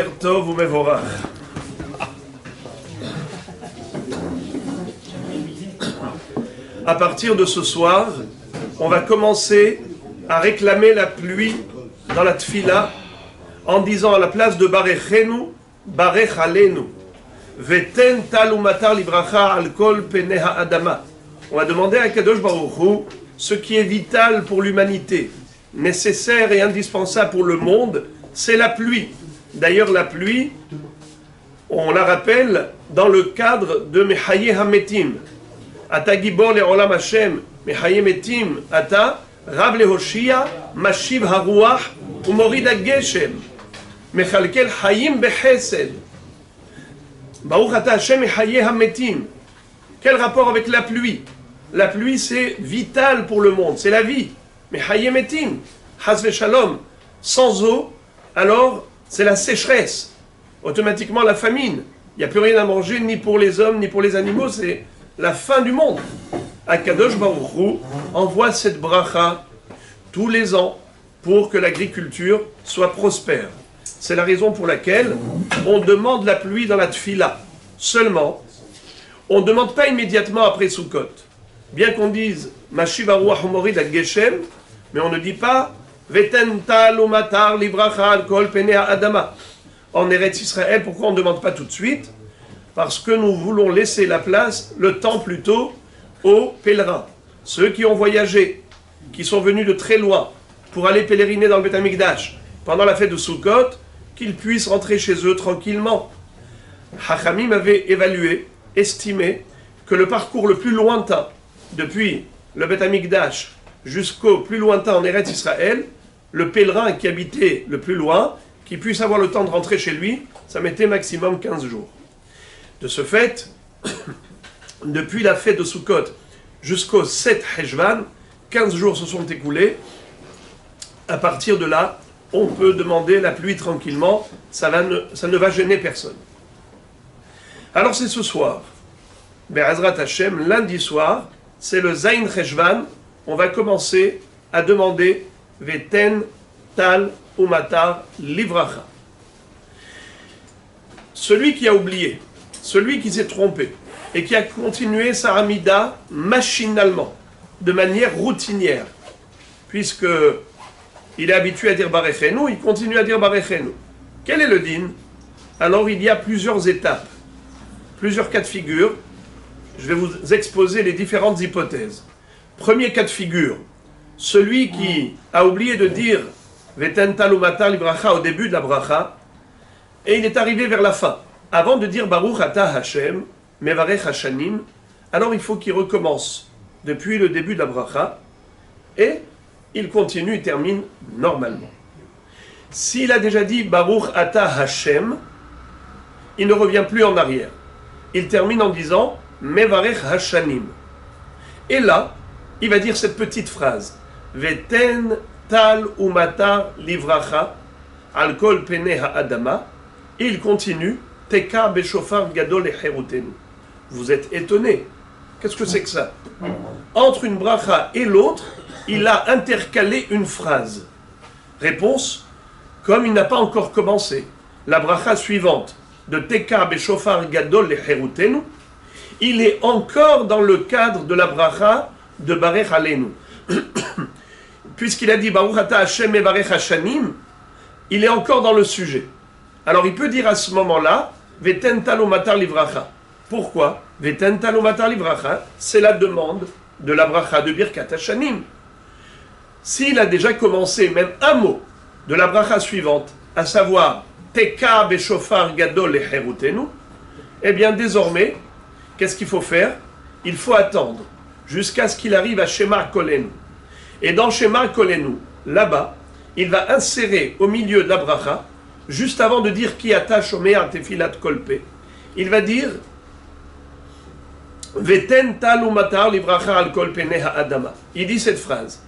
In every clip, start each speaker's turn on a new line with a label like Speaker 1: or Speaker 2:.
Speaker 1: Tov ou Mevorach. À partir de ce soir, on va commencer à réclamer la pluie dans la tfila en disant à la place de Barechenu, Barech Alenu. Veten tal umatar libracha al kol penei ha'adama. On va demander à Kadosh Baruch Hu ce qui est vital pour l'humanité, nécessaire et indispensable pour le monde, c'est la pluie. D'ailleurs, la pluie, on la rappelle dans le cadre de Mechaye Hametim. Ata Gibor le'olam Hashem, Mechaye Metim, Ata Rab lehoshia, Mashiv haruach, Umorid hageshem, Mechalkel Hayim bechesed. Baruch Ata Hashem Mechaye Hametim. Quel rapport avec la pluie? La pluie, c'est vital pour le monde, c'est la vie. Mechaye Metim, Chas v'shalom. Sans eau, alors c'est la sécheresse, automatiquement la famine. Il n'y a plus rien à manger, ni pour les hommes, ni pour les animaux, c'est la fin du monde. Akadosh Baruch Hu envoie cette bracha tous les ans pour que l'agriculture soit prospère. C'est la raison pour laquelle on demande la pluie dans la tfila. Seulement, on ne demande pas immédiatement après Sukkot. Bien qu'on dise Mashiv haruach umorid hageshem, mais on ne dit pas Veten tal umatar libracha al kol penei ha'adama. En Eretz Israël, pourquoi on ne demande pas tout de suite? Parce que nous voulons laisser la place, le temps plutôt, aux pèlerins. Ceux qui ont voyagé, qui sont venus de très loin pour aller pèleriner dans le Beth Amikdash pendant la fête de Sukkot, qu'ils puissent rentrer chez eux tranquillement. Hachamim avait évalué, estimé que le parcours le plus lointain depuis le Beth Amikdash jusqu'au plus lointain en Eretz Israël, le pèlerin qui habitait le plus loin, qui puisse avoir le temps de rentrer chez lui, ça mettait maximum 15 jours. De ce fait, depuis la fête de Sukkot jusqu'au 7 Heshvan, 15 jours se sont écoulés. À partir de là, on peut demander la pluie tranquillement, ça ne va gêner personne. Alors c'est ce soir, Be'ezrat Hashem, lundi soir, c'est le Zayin Heshvan, on va commencer à demander Veten tal umatar livracha. Celui qui a oublié, celui qui s'est trompé et qui a continué sa Hamida machinalement, de manière routinière, puisque il est habitué à dire Barechenu, il continue à dire Barechenu. Quel est le din? Alors il y a plusieurs étapes, plusieurs cas de figure. Je vais vous exposer les différentes hypothèses. Premier cas de figure, celui qui a oublié de dire Veten tal umatar libracha au début de la bracha, et il est arrivé vers la fin. Avant de dire Baruch Ata Hashem, Mevarech Hashanim, alors il faut qu'il recommence depuis le début de la bracha, et il continue, il termine normalement. S'il a déjà dit Baruch Ata Hashem, il ne revient plus en arrière. Il termine en disant Mevarech Hashanim. Et là, il va dire cette petite phrase Veten tal umatar livracha al kol penei ha'adama. Et il continue Teka beshofar gadol echerutenu. Vous êtes étonnés. Qu'est-ce que c'est que ça? Entre une bracha et l'autre, il a intercalé une phrase. Réponse, comme il n'a pas encore commencé la bracha suivante de Teka beshofar gadol echerutenu, il est encore dans le cadre de la bracha de Barech Alenu. Puisqu'il a dit Baruch Ata Hashem Mevarech Hashanim, il est encore dans le sujet. Alors il peut dire à ce moment-là Veten tal umatar livracha. Pourquoi? Veten tal umatar livracha, c'est la demande de la bracha de Birkat Hashanim. S'il a déjà commencé même un mot de la bracha suivante, à savoir Teka beshofar gadol echerutenu, eh bien désormais, qu'est-ce qu'il faut faire? Il faut attendre jusqu'à ce qu'il arrive à Shema Kolenu. Et dans Shema Kolenu, là-bas, il va insérer au milieu de la bracha, juste avant de dire Ki ata shomea tefilat kolpe, il va dire Veten tal umatar livracha al kol penei ha'adama. Il dit cette phrase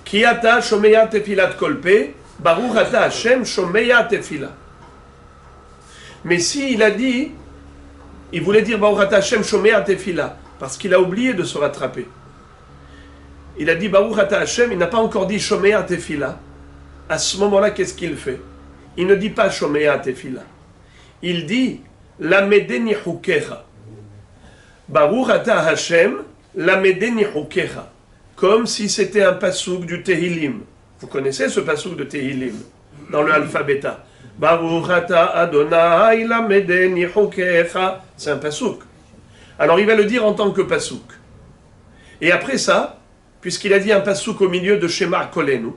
Speaker 1: Ki ata shomea tefilat kolpe, Baruch ata Hashem shomea tefila. Mais si il a dit, il voulait dire Baruch ata Hashem shomea tefila, parce qu'il a oublié de se rattraper. Il a dit Baruch Ata Hashem, il n'a pas encore dit Shomea Tefila. À ce moment-là, qu'est-ce qu'il fait? il ne dit pas Shomea Tefila. Il dit Lamedeni Hukecha. Baruch ata Hashem, Lamedeni Hukecha. Comme si c'était un pasouk du Tehillim. Vous connaissez ce pasouk de Tehillim dans le alpha bêta. Baruch ata Adonai, Lamedeni Hukecha. C'est un pasouk. Alors il va le dire en tant que pasouk. Et après ça, puisqu'il a dit un pasouk au milieu de Shema Kolenu,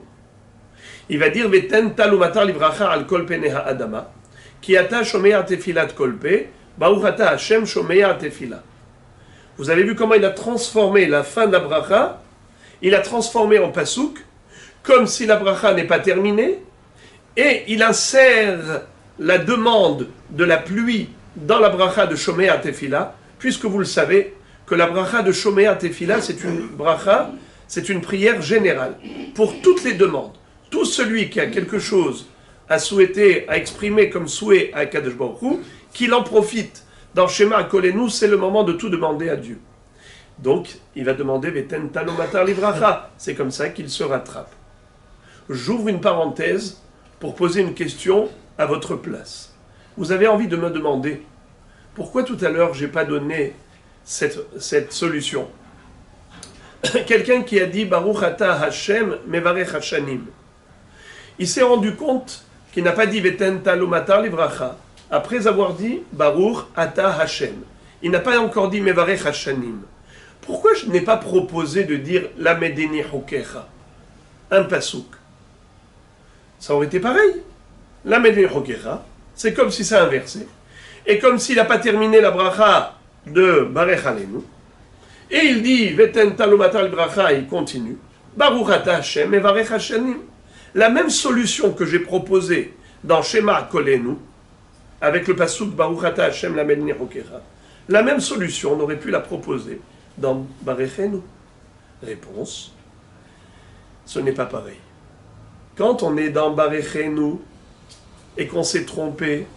Speaker 1: il va dire Veten talumatar livracha al kol peneha adama, ki ata shomea tefilat kolpe, baruch ata Hashem shomea tefila. Vous avez vu comment il a transformé la fin de la bracha, il a transformé en pasouk, comme si la bracha n'est pas terminée, et il insère la demande de la pluie dans la bracha de shomea tefila, puisque vous le savez, que la bracha de shomea tefila, c'est une bracha, c'est une prière générale, pour toutes les demandes. Tout celui qui a quelque chose à souhaiter, à exprimer comme souhait à Kadosh Baruch Hu, qu'il en profite. Dans Shema Kolenu, c'est le moment de tout demander à Dieu. Donc, il va demander Veten Talomatar Livracha. C'est comme ça qu'il se rattrape. J'ouvre une parenthèse pour poser une question à votre place. Vous avez envie de me demander pourquoi tout à l'heure je n'ai pas donné cette solution. Quelqu'un qui a dit Baruch ata Hashem mevarech hashanim. Il s'est rendu compte qu'il n'a pas dit Veten Talomatar Livracha après avoir dit Baruch ata Hashem. Il n'a pas encore dit mevarech hashanim. Pourquoi je n'ai pas proposé de dire Lamedeni Hukecha, un pasouk? Ça aurait été pareil. Lamedeni Hukecha, c'est comme si ça inversé. Et comme s'il n'a pas terminé la bracha de Barech Aleinu. Et il dit Veten Talomatar Livracha, il continue. Baruch ata Hashem mevarech hashanim. La même solution que j'ai proposée dans Shema Kolenu, avec le pasouk Baruch ata Hashem Lamedeni Hukecha, la même solution, on aurait pu la proposer dans Barechenu. Réponse, ce n'est pas pareil. Quand on est dans Barechenu et qu'on s'est trompé,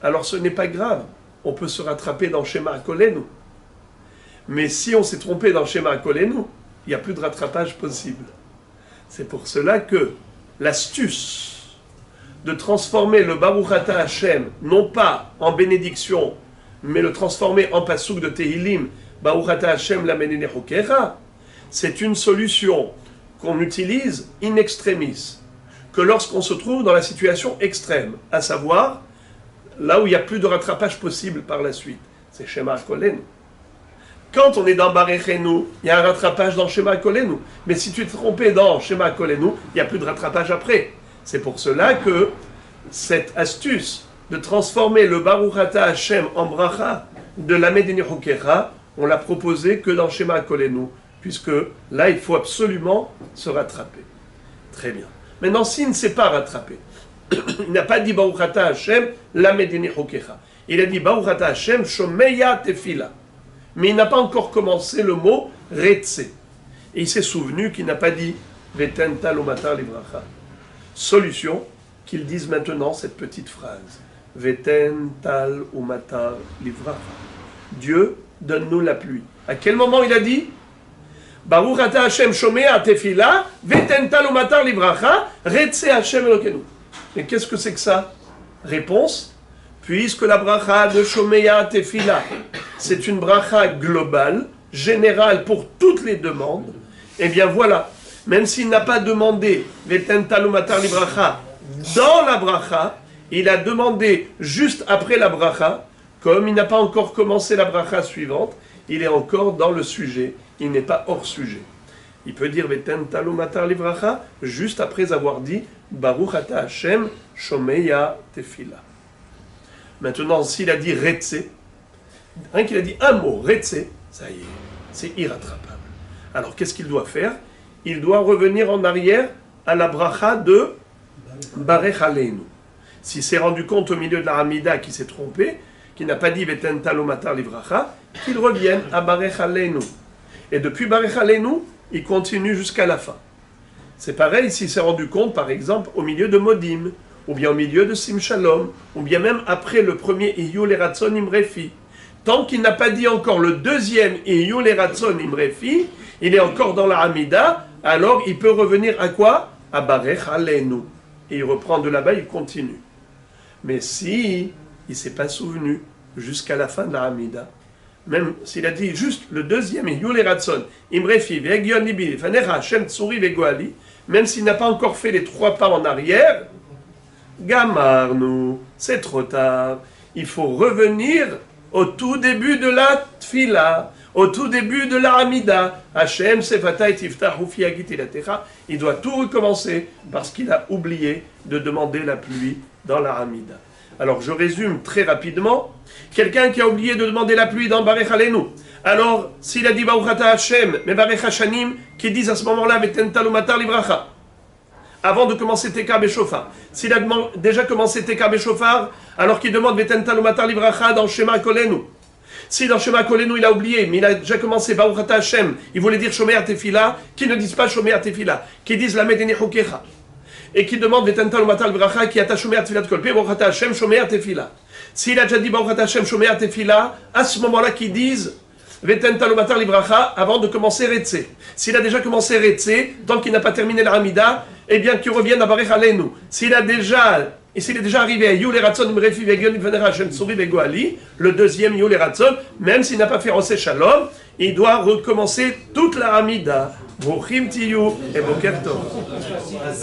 Speaker 1: alors ce n'est pas grave. On peut se rattraper dans Shema Kolenu. Mais si on s'est trompé dans Shema Kolenu, il n'y a plus de rattrapage possible. C'est pour cela que l'astuce de transformer le Baruch ata Hashem, non pas en bénédiction, mais le transformer en pasouk de Tehillim, Baruch ata Hashem Lamedeni Hukecha, c'est une solution qu'on utilise in extremis, que lorsqu'on se trouve dans la situation extrême, à savoir là où il n'y a plus de rattrapage possible par la suite. C'est Shema Kolenu. Quand on est dans Barechenu, il y a un rattrapage dans Shema Kolenu. Mais si tu es trompé dans Shema Kolenu, il n'y a plus de rattrapage après. C'est pour cela que cette astuce de transformer le Baruch ata Hashem en bracha de Lamedeni Hukecha, on l'a proposé que dans Shema Kolenu, puisque là, il faut absolument se rattraper. Très bien. Maintenant, s'il ne s'est pas rattrapé, il n'a pas dit Baruch ata Hashem Lamedeni Hukecha. Il a dit Baruch ata Hashem Shomeya Tefila. Mais il n'a pas encore commencé le mot Retse. Et il s'est souvenu qu'il n'a pas dit Veten Talomatar Livracha. Solution, qu'il dise maintenant cette petite phrase. Veten Talomatar Livracha. Dieu, donne-nous la pluie. À quel moment il a dit Baruch ata Hashem Shomea Tefila, Veten Talomatar Livracha, Retse Hashem Elokenu. Mais qu'est-ce que c'est que ça? Réponse, puisque la bracha de Shomea Tefila, c'est une bracha globale, générale pour toutes les demandes, eh bien voilà, même s'il n'a pas demandé Veten Talomatar Livracha dans la bracha, il a demandé juste après la bracha, comme il n'a pas encore commencé la bracha suivante, il est encore dans le sujet, il n'est pas hors sujet. Il peut dire Veten Talomatar Livracha juste après avoir dit Baruch ata Hashem Shomea Tefila. Maintenant, s'il a dit Retse, rien qu'il a dit un mot, Retse, ça y est, c'est irrattrapable. Alors, qu'est-ce qu'il doit faire? Il doit revenir en arrière à la bracha de Barech Aleinu. S'il s'est rendu compte au milieu de la Hamida qu'il s'est trompé, qu'il n'a pas dit Veten Talomatar Livracha, qu'il revienne à Barech Aleinu. Et depuis Barech Aleinu, il continue jusqu'à la fin. C'est pareil s'il s'est rendu compte, par exemple, au milieu de Modim, ou bien au milieu de Sim Shalom, ou bien même après le premier Iyu Leratzon Imrefi. Tant qu'il n'a pas dit encore le deuxième Iyu Leratzon Imrefi, il est encore dans la Hamida, alors il peut revenir à quoi? À Barech Aleinu. et il reprend de là-bas, il continue. Mais si il ne s'est pas souvenu jusqu'à la fin de la Hamida, même s'il a dit juste le deuxième, Yule Ratson, Imrefi, Vegion Libi, Fanecha, Shem Tsuri, Vegoali, même s'il n'a pas encore fait les 3 pas en arrière, Gamarnu, c'est trop tard. Il faut revenir au tout début de la Tfila, au tout début de la Hamida. Hashem Sefatay Tiftah Hufi Agit Ilatecha. Il doit tout recommencer parce qu'il a oublié de demander la pluie dans la Hamida. Alors je résume très rapidement. Quelqu'un qui a oublié de demander la pluie dans Barech Aleinu. Alors s'il a dit Baruchata Hashem, mais Barech Hashanim, qui disent à ce moment-là Vetenta Lumatar Livracha, avant de commencer Teka Beshofar. S'il a déjà commencé Teka Beshofar, alors qu'il demande Vetenta Lumatar Livracha dans Shema Kolenu. Si dans Shema Kolenu il a oublié, mais il a déjà commencé Baruchata Hashem, il voulait dire Shomea Tefila, qui ne disent pas Shomea Tefila, qui disent la Medeni Hukecha, et qui demande Vetenta Lumatar Livracha, qui attache Shomea Tefila de Kolpe, Baruchata Hashem, Shomea Tefila. S'il a déjà dit Baruchata Hashem, Shomea Tefila, à ce moment-là qu'ils disent Vetenta Lumatar Livracha avant de commencer Retse. S'il a déjà commencé Retse, tant qu'il n'a pas terminé la Hamida, eh bien qu'il revienne à Barech Aleinu. S'il est déjà arrivé à Yule Ratson, Imrefi, Vegion, Venera, Hashem Tsuri, Vegoali, le deuxième Yule Ratson, même s'il n'a pas fait Rosé Shalom, il doit recommencer toute la Hamida. Bruchim Tiyu et Boker Tov.